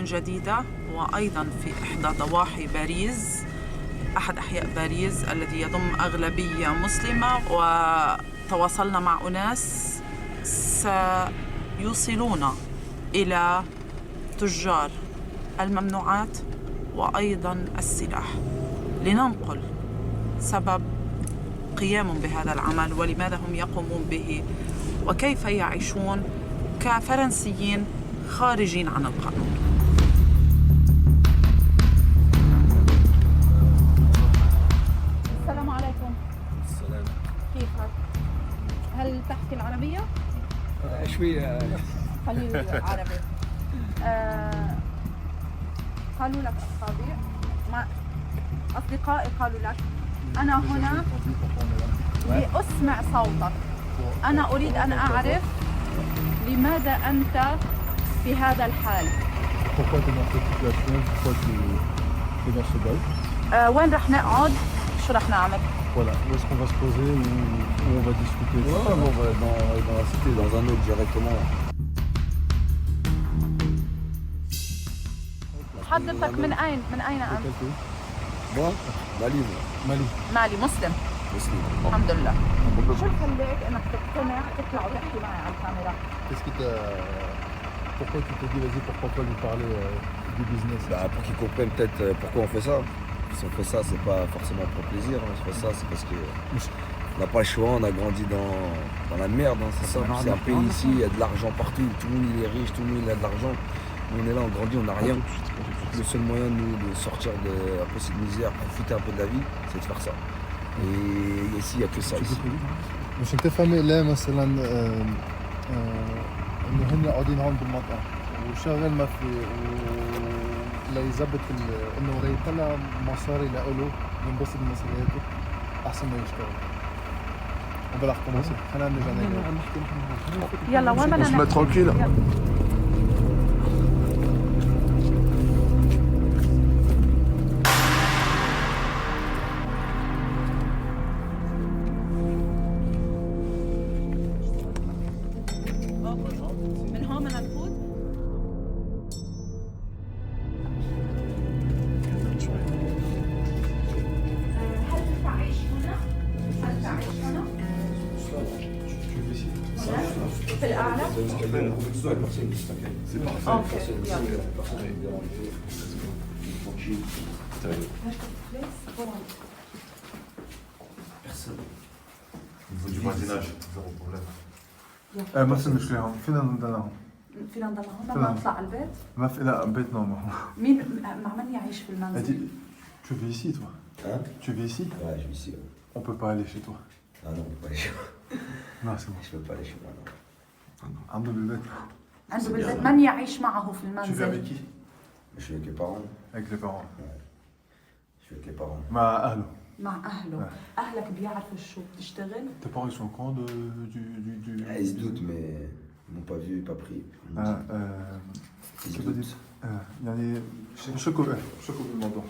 جديدة وأيضا في إحدى ضواحي باريس، أحد أحياء باريس الذي يضم أغلبية مسلمة، وتواصلنا مع أناس سيوصلون إلى تجار الممنوعات وأيضا السلاح لننقل سبب قيامهم بهذا العمل ولماذا هم يقومون به وكيف يعيشون كفرنسيين خارجين عن القانون. السلام عليكم. السلام. كيفك؟ هل تحكي العربية؟ شوية. قليل عربي. قالوا لك أصدقائي قالوا لك أنا هنا لأسمع صوتك. أنا أريد أن أعرف لماذا أنت في هذا الحال؟ وين رح نقعد؟ شو رح نعمل؟ Voilà, où est-ce qu'on va se poser, où on va discuter? Ouais, on va dans la cité, dans un autre directement. حضرتك من أين؟ من أين أنت؟ Moi, Mali. Mali. مالي مسلم. Muslim. الحمد لله. شو خليك إنك تقتنع تطلع وتحكي معي على الكاميرا؟ Qu'est-ce qui t'a... Pourquoi tu t'es dit, vas-y, pourquoi pas lui parler du business? Bah, pour qu'ils comprennent peut-être pourquoi on fait ça. Si on fait ça, c'est pas forcément pour plaisir. Hein. On fait ça, c'est parce que on n'a pas le choix. On a grandi dans la merde. Hein. C'est ça. C'est un pays ici, il y a de l'argent partout. Tout le monde il est riche, tout le monde il a de l'argent. Nous, on est là, on grandit, on n'a rien. Le seul moyen nous de sortir de un peu cette misère, profiter un peu de la vie, c'est de faire ça. Et ici, il n'y a que ça. Ici. مش انت فاهمة لا مثلا انه هن قاعدين هون بالمطعم وشغل ما في ولا يظبط انه يطلع مصاري لإله ينبسط بمصارياته احسن ما يشتغل. وبلا commencer. خلينا نرجع نحكي. يلا وين بدنا نحكي؟ tranquille. من هون بدنا نفوت؟ هل تعيش هنا؟ هل تعيش هنا؟ في الأعلى؟ أوكي Au niveau du voisinage, zéro problème. ما في مشكلة هون فينا نضل هون. فينا نضل هون ما نطلع على البيت؟ ما في لا بيتنا هون. مين مع من يعيش في المنزل؟ Tu vis ici toi? Hein? Tu vis ici? Ouais, je vis ici. Ouais. On peut pas aller chez toi. Ah non, on peut pas aller chez moi. Non c'est bon. Je peux pas aller chez moi. Non. عنده بالبيت. عنده بالبيت من يعيش معه في Tu vis المنزل؟ avec qui? Je suis avec les parents. Avec les parents. Je suis avec les parents. مع أهله. مع أهله. أهلك بيعرفوا شو بتشتغل؟ Tes parents ils sont au courant du... Ah, ils se doutent, mais ils m'ont pas vu, pas pris. Ils se كيف بدي doutent. يعني شكوا بالموضوع.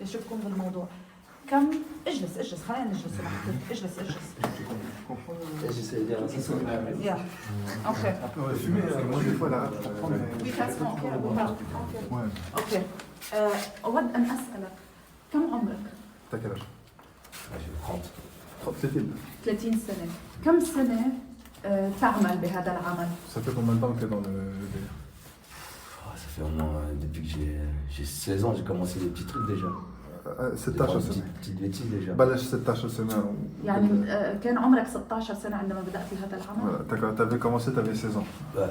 يشككم بالموضوع. كم اجلس خلينا نجلس اجلس J'essaie de dire ça. يا اوكي Après on va fumer, moi des fois la rate pour prendre We can smoke here. Ouais, اوكي اود ان اسالك كم عمرك؟ t'as quel âge? Ah, j'ai 30. 30. 30 سنة. كم سنة تعمل بهذا العمل؟ Ça fait combien de temps que t'es dans le délire? Ça fait au moins, depuis que j'ai 16 ans, j'ai commencé des petits trucs déjà. 16 سنة. Petites bêtises déjà. بلش 16 سنة. يعني كان عمرك 16 سنة عندما بدأت بهذا العمل؟ T'avais commencé, t'avais 16 ans. Ouais.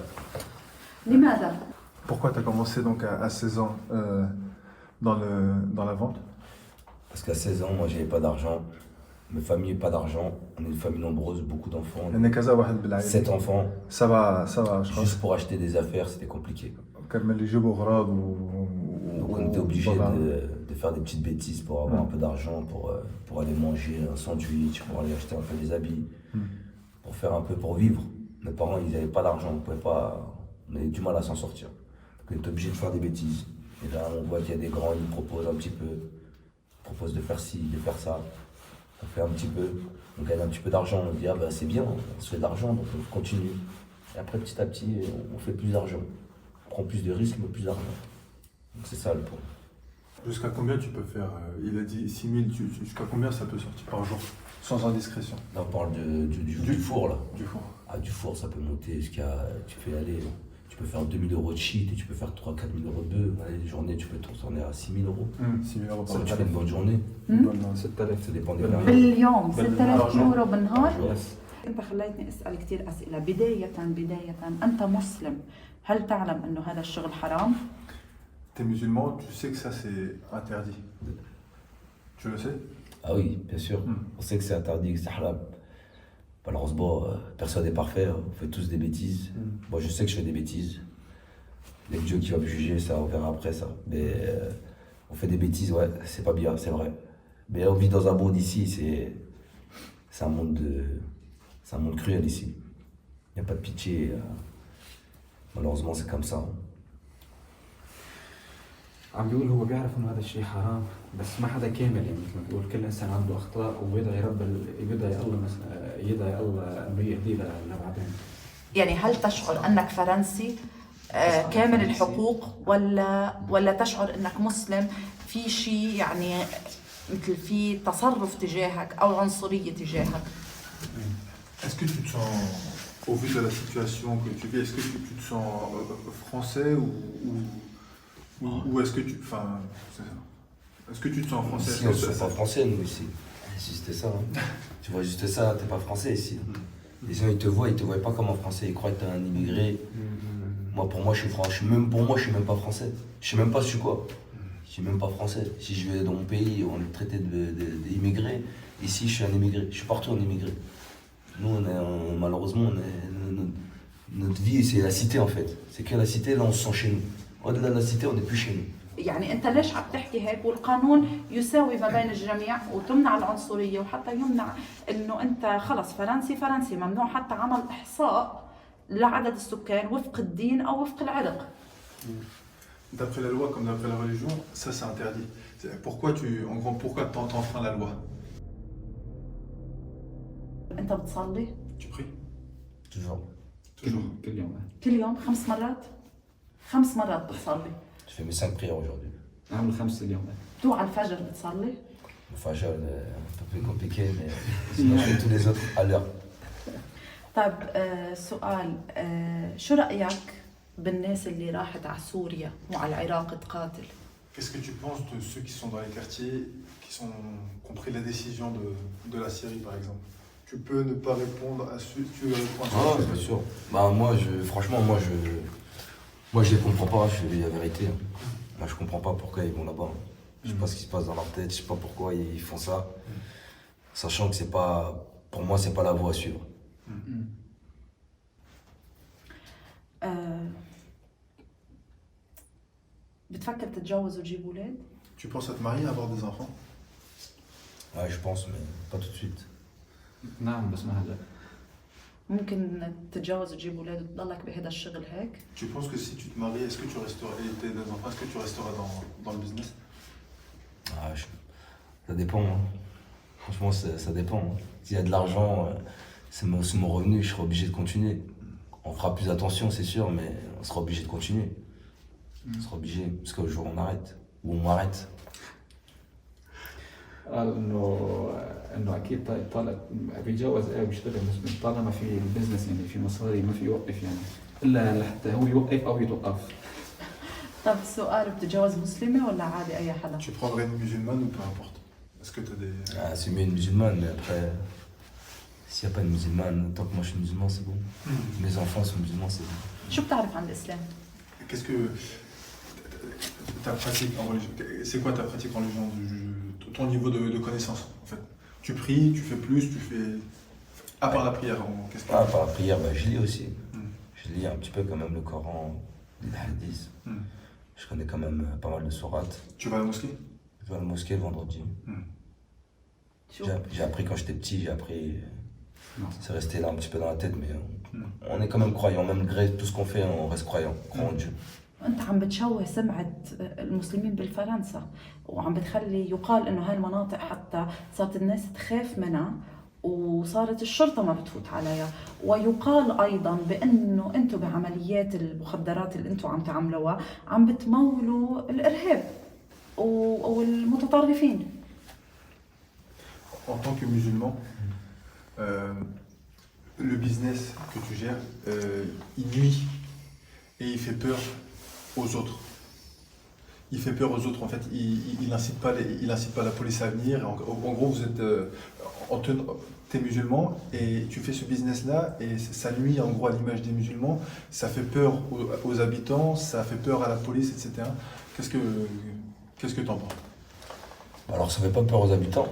لماذا؟ Pourquoi t'as commencé donc à 16 ans dans la vente? Parce qu'à 16 ans, moi, j'avais pas d'argent. Ma famille n'a pas d'argent. On est une famille nombreuse, beaucoup d'enfants. لأن كذا واحد بالعائلة. 7 enfants. Ça va, je pense. Juste pour acheter des affaires, c'était compliqué. كان اللي يجيبوا أغراض Donc on était obligé de faire des petites bêtises pour avoir un peu d'argent, pour aller manger un sandwich, pour aller acheter un peu des habits, pour faire un peu pour vivre. Mes parents, ils n'avaient pas d'argent, on avait du mal à s'en sortir. Donc on était obligé de faire des bêtises. Et là, on voit qu'il y a des grands, ils nous proposent un petit peu, ils proposent de faire ci, de faire ça. On fait un petit peu, on gagne un petit peu d'argent, on dit ah bah c'est bien, on se fait d'argent, donc on continue. Et après petit à petit, on fait plus d'argent. On prend plus de risques, mais plus d'argent. Donc c'est ça le point. Jusqu'à combien tu peux faire il a dit 6 000, jusqu'à combien ça peut sortir par jour? Sans indiscrétion. Là, on parle du four là. Du four. Ah, du four, ça peut monter jusqu'à. Tu peux aller. Tu peux faire 2 000 euros de shit et tu peux faire 3 000 4 000 euros de bœuf. Les journées, tu peux tourner à 6 000 euros. 6 000 euros Ça, par tu fais une bonne journée. Ça dépend des périodes. باليوم 6000 يورو بالنهار. Yes. انت خليتني اسال كثير اسئله. بدايه انت مسلم، هل تعلم انه هذا الشغل حرام؟ T'es musulman, tu sais que ça c'est interdit. Tu le sais? Ah oui, bien sûr. On sait que c'est interdit, que c'est halal. Malheureusement, personne n'est parfait. On fait tous des bêtises. Moi, je sais que je fais des bêtises. Il y a Dieu qui va me juger, ça, on verra après ça. Mais on fait des bêtises, ouais, c'est pas bien, c'est vrai. Mais on vit dans un monde ici, c'est un monde cruel ici. Il n'y a pas de pitié. Malheureusement, c'est comme ça. عم بيقول هو بيعرف انه هذا الشيء حرام بس ما حدا كامل يعني مثل ما بيقول كل انسان عنده اخطاء وبيدعي يدعي الله مثلا يدعي الله انه يهديه لبعدين. يعني هل تشعر انك فرنسي كامل الحقوق ولا تشعر انك مسلم في شيء يعني مثل في تصرف تجاهك او عنصريه تجاهك؟ Est-ce que tu te sens, au vu de la situation que tu vis, est-ce que tu te sens français ou est-ce que tu... Enfin, c'est ça. Est-ce que tu te sens français? Ici, on ne se pas français, nous, ici. Si c'était ça. Hein. Tu vois juste ça, t'es pas français ici. Les gens, ils te voient pas comme un français. Ils croient que t'es un immigré. Moi, pour moi, je suis français. Je suis même pas français. Je sais même pas je suis quoi. Je suis même pas français. Si je vais dans mon pays, on est traité d'immigré. Ici, je suis un immigré. Je suis partout un immigré. Nous, malheureusement, notre vie, c'est la cité en fait. C'est que la cité, là, on se sent chez nous. Au-delà de la cité, on n'est plus chez nous. يعني انت ليش عم تحكي هيك والقانون يساوي ما بين الجميع وتمنع العنصريه وحتى يمنع انه انت خلص فرنسي ممنوع حتى عمل احصاء لعدد السكان وفق الدين او وفق العرق. D'après la loi comme d'après la religion, ça c'est interdit. Pourquoi pourquoi t'enfreins la loi? انت بتصلي؟ Tu pries? Toujours. Toujours. كل يوم 5 مرات؟ 5 مرات بتصلي. Je fais mes 5 prières aujourd'hui. عامل 5 اليوم. توع الفجر بتصلي؟ Le Fajr, un peu plus compliqué, mais sinon je fais tous les autres à l'heure. طيب سؤال شو رأيك بالناس اللي راحت على سوريا وعلى العراق تقاتل؟ Qu'est-ce que tu penses de ceux qui sont dans les quartiers, qui ont pris la décision de la Syrie par exemple? Tu peux ne pas répondre à ce tu réponds à ce Ah, bien sûr. Bah, franchement, moi je les comprends pas, je dis la vérité. Moi je comprends pas pourquoi ils vont là-bas. Je sais pas ce qui se passe dans leur tête, je sais pas pourquoi ils font ça. Sachant que c'est pas, pour moi, c'est pas la voie à suivre. بتفكر تتجوز وتجيب اولاد؟ Tu penses à te marier, à avoir des enfants? Ouais, je pense, mais pas tout de suite. نعم بس ما هلا. ممكن تتجوز وتجيب اولاد وتضلك بهذا الشغل هيك؟ Tu penses que si tu te maries, est-ce que tu resteras et t'as des enfants, est-ce que tu resteras dans le business? Ah, ça dépend. Hein. Franchement, ça dépend. Hein. S'il y a de l'argent, c'est mon revenu, je serai obligé de continuer. On fera plus attention, c'est sûr, mais on sera obligé de continuer. On sera obligé, parce qu'au jour on arrête, ou on m'arrête. قال انه اكيد طالع بيتجوز بيشتغل بس طالما في البزنس يعني في مصاري ما في يوقف يعني الا لحتى هو يوقف او يتوقف. طب السؤال بتتجوز مسلمة ولا عادي أي حدا؟ Tu prendrais une musulmane ou peu importe? Est-ce que tu as des... Ah, c'est mieux une musulmane, mais après, s'il n'y a pas de musulmane, tant que moi je suis musulman, c'est bon. Mes enfants sont musulmans, c'est bon. شو بتعرف عن الإسلام؟ Qu'est-ce que ta pratique en religion? C'est quoi ta pratique en religion? Ton niveau de connaissance en fait. Tu pries, tu fais plus, tu fais... À part la prière, qu'est-ce que... Ah, par la prière, bah, je lis aussi. Je lis un petit peu quand même le Coran, les hadiths. Je connais quand même pas mal de sourates. Tu vas à la mosquée? Je vais à la mosquée le vendredi. J'ai appris quand j'étais petit, j'ai appris... C'est resté là un petit peu dans la tête, mais on est quand même croyants. Même malgré tout ce qu'on fait, on reste croyants. Croyant en Dieu. أنت عم بتشوه سمعة المسلمين بالفرنسا وعم بتخلي يقال إنه هاي المناطق حتى صارت الناس تخاف منها وصارت الشرطة ما بتفوت عليها. ويقال أيضا بأنه أنتم بعمليات المخدرات اللي أنتم عم تعملوها عم بتمولوا الإرهاب والمتطرفين. En tant que musulman, le business que tu gères, il nuit et il fait peur aux autres. Il fait peur aux autres, en fait, il incite pas la police à venir. En gros, vous êtes, t'es musulman et tu fais ce business-là et ça nuit en gros à l'image des musulmans, ça fait peur aux habitants, ça fait peur à la police, etc. Qu'est-ce que t'en penses? Alors ça fait pas peur aux habitants.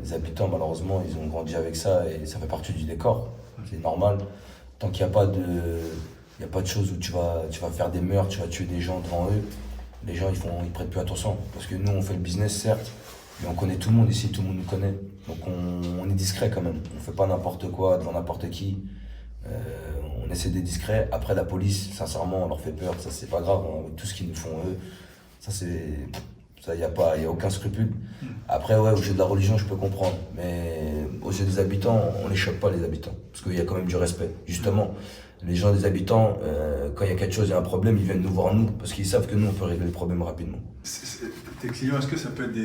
Les habitants, malheureusement, ils ont grandi avec ça et ça fait partie du décor. C'est normal. Tant qu'il n'y a pas de choses où tu vas faire des meurtres, tu vas tuer des gens devant eux, les gens ils prêtent plus attention. Parce que nous on fait le business certes, mais on connaît tout le monde ici, tout le monde nous connaît. Donc on est discret quand même. On fait pas n'importe quoi devant n'importe qui. On essaie d'être discret. Après la police, sincèrement, on leur fait peur. Ça c'est pas grave, hein, avec tout ce qu'ils nous font eux. Ça y a aucun scrupule. Après ouais, au jeu de la religion je peux comprendre, mais au jeu des habitants, on les choque pas les habitants. Parce qu'il y a quand même du respect. Justement, les gens des habitants, quand il y a quelque chose, il y a un problème, ils viennent nous voir nous, parce qu'ils savent que nous on peut régler le problème rapidement. Tes clients, est-ce que ça peut être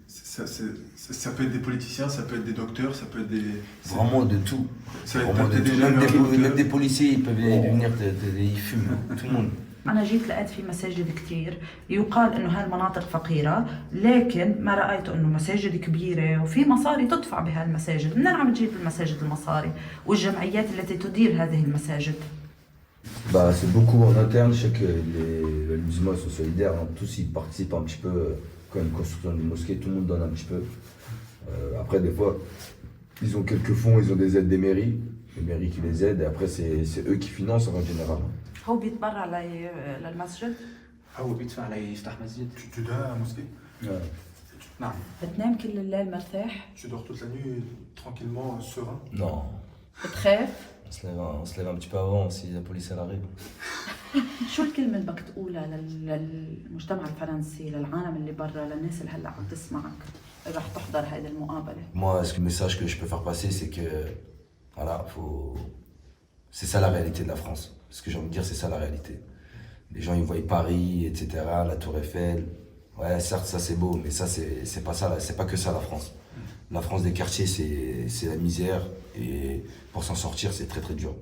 ça peut être des politiciens, ça peut être des docteurs, ça peut être des... Vraiment de tout. Ça Vraiment de tout. Même des policiers, ils peuvent venir, ils fument, tout le monde. أنا جيت لقيت في مساجد كتير يقال إنه هالمناطق فقيرة، لكن ما رأيت إنه مساجد كبيرة وفي مصاري تدفع بهالمساجد. منين عم تجيب المساجد المصاري والجمعيات التي تدير هذه المساجد؟ Bah, c'est beaucoup en interne, je sais que les musulmans sont solidaires, hein. Tous ils participent un petit peu quand il y a une construction d'une mosquée, tout le monde donne un petit peu. Après des fois, ils ont quelques fonds, ils ont des aides des mairies qui les aident et après c'est eux qui financent en général. هو بيتبرع للمسجد؟ هو بيدفع ليفتح مسجد. Tu donnes à la mosquée? Ouais. نعم. بتنام كل الليل مرتاح؟ Tu dors toute la nuit tranquillement, serein? Non, بتخاف؟ on se lève un petit peu avant si la police elle arrive. شو الكلمة اللي بدك تقولها للمجتمع الفرنسي، للعالم اللي برا، للناس اللي هلا عم تسمعك رح تحضر هذه المقابلة؟ Moi, le message que je peux faire passer, c'est que voilà, c'est ça la réalité de la France. Ce que j'ai envie de dire, c'est ça la réalité. Les gens ils voient Paris, etc., la Tour Eiffel. Ouais, certes, ça c'est beau, mais ça c'est pas ça, c'est pas que ça la France. La France des quartiers, c'est la misère et pour s'en sortir, c'est très très dur.